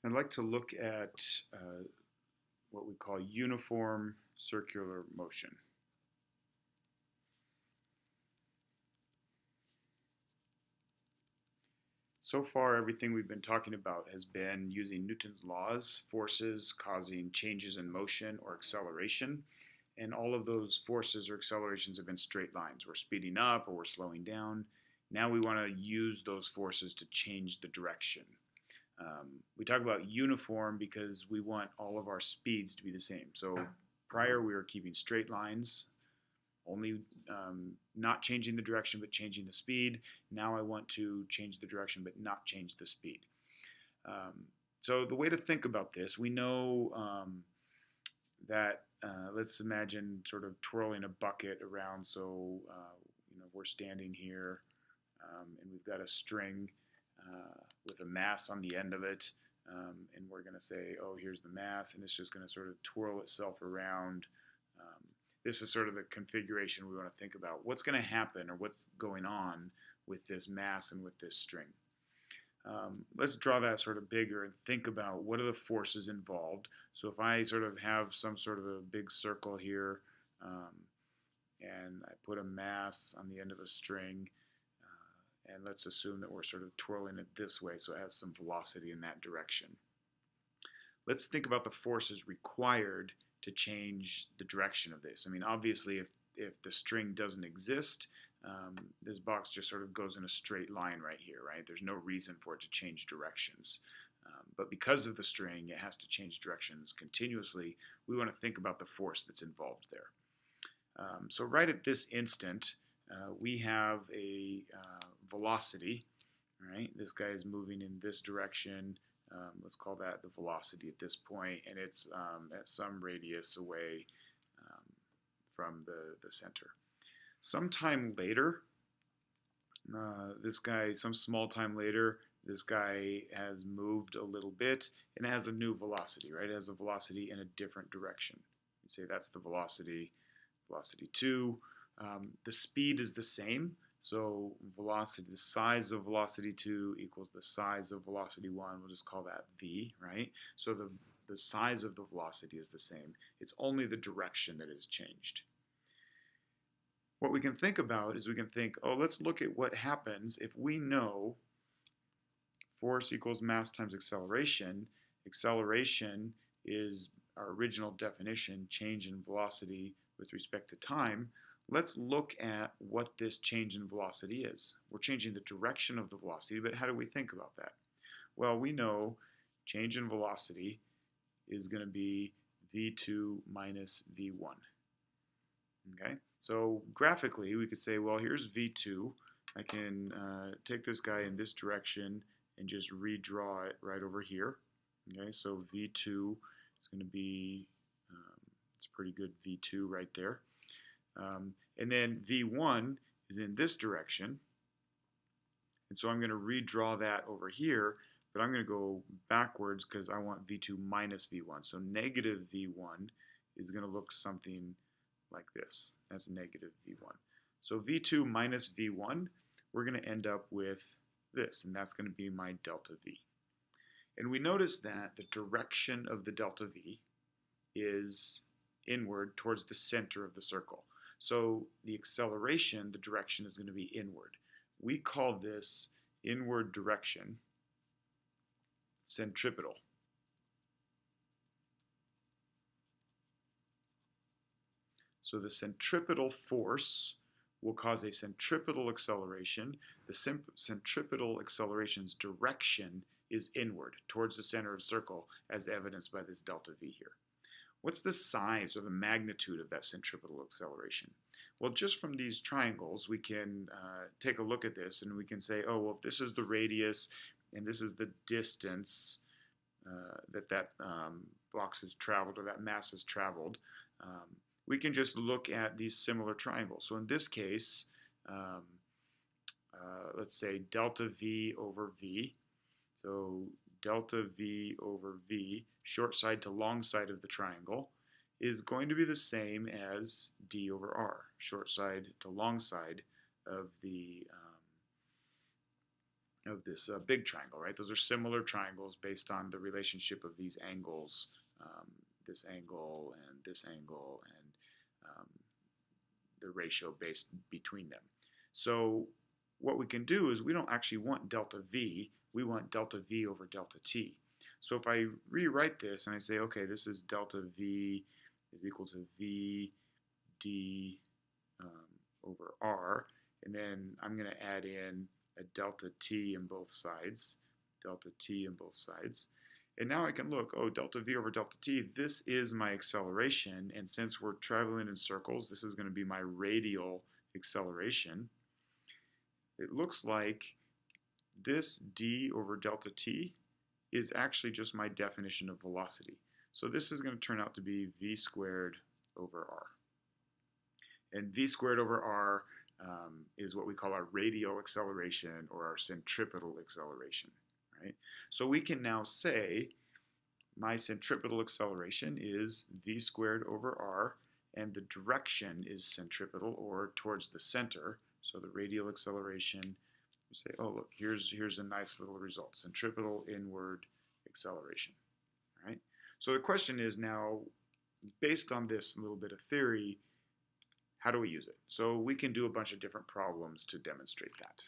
I'd like to look at what we call uniform circular motion. So far, everything we've been talking about has been using Newton's laws, forces causing changes in motion or acceleration. And all of those forces or accelerations have been straight lines. We're speeding up or we're slowing down. Now we want to use those forces to change the direction. We talk about uniform because we want all of our speeds to be the same. So prior we were keeping straight lines, only not changing the direction but changing the speed. Now I want to change the direction but not change the speed. So the way to think about this, we know that let's imagine sort of twirling a bucket around. So we're standing here and we've got a string with a mass on the end of it, and we're going to say, oh, here's the mass, and it's just going to sort of twirl itself around. This is sort of the configuration we want to think about. What's going to happen or what's going on with this mass and with this string? Let's draw that sort of bigger and think about what are the forces involved. So if I sort of have some sort of a big circle here, and I put a mass on the end of a string, and let's assume that we're sort of twirling it this way so it has some velocity in that direction. Let's think about the forces required to change the direction of this. I mean, obviously, if the string doesn't exist, this box just sort of goes in a straight line right here, right? There's no reason for it to change directions. But because of the string, it has to change directions continuously. We want to think about the force that's involved there. So right at this instant, we have a velocity, right? This guy is moving in this direction. Let's call that the velocity at this point, and it's at some radius away from the center. Sometime later, some small time later, this guy has moved a little bit and it has a new velocity, right? It has a velocity in a different direction. You'd say that's the velocity 2. The speed is the same. So velocity, the size of velocity 2 equals the size of velocity 1. We'll just call that v, right? So the size of the velocity is the same. It's only the direction that is changed. What we can think about is we can think, oh, let's look at what happens if we know force equals mass times acceleration. Acceleration is our original definition, change in velocity with respect to time. Let's look at what this change in velocity is. We're changing the direction of the velocity, but how do we think about that? Well, we know change in velocity is going to be v2 minus v1. Okay, so graphically we could say, well, here's v2. I can take this guy in this direction and just redraw it right over here. Okay, so v2 is going to be, it's a pretty good v2 right there. And then v1 is in this direction. And so I'm going to redraw that over here, but I'm going to go backwards because I want v2 minus v1. So negative v1 is going to look something like this. That's negative v1. So v2 minus v1, we're going to end up with this, and that's going to be my delta v. And we notice that the direction of the delta v is inward towards the center of the circle. So the acceleration, the direction is going to be inward. We call this inward direction centripetal. So the centripetal force will cause a centripetal acceleration. The centripetal acceleration's direction is inward towards the center of the circle, as evidenced by this delta v here. What's the size or the magnitude of that centripetal acceleration? Well, just from these triangles, we can take a look at this and we can say, oh, well, if this is the radius and this is the distance that box has traveled or that mass has traveled, we can just look at these similar triangles. So in this case, let's say delta v over v. So delta v over v, short side to long side of the triangle, is going to be the same as d over r, short side to long side of the big triangle, right? Those are similar triangles based on the relationship of these angles, this angle and this angle, and the ratio based between them. So what we can do is we don't actually want delta V, we want delta V over delta T. So if I rewrite this and I say, okay, this is delta V is equal to V d over R, and then I'm going to add in a delta T in both sides, delta T in both sides. And now I can look, oh, delta V over delta T, this is my acceleration, and since we're traveling in circles, this is going to be my radial acceleration. It looks like this d over delta T is actually just my definition of velocity. So this is going to turn out to be V squared over R. And V squared over R is what we call our radial acceleration or our centripetal acceleration, right? So we can now say my centripetal acceleration is V squared over R, and the direction is centripetal or towards the center. So the radial acceleration, we say, oh, look, here's a nice little result, centripetal inward acceleration, right? So the question is now, based on this little bit of theory, how do we use it? So we can do a bunch of different problems to demonstrate that.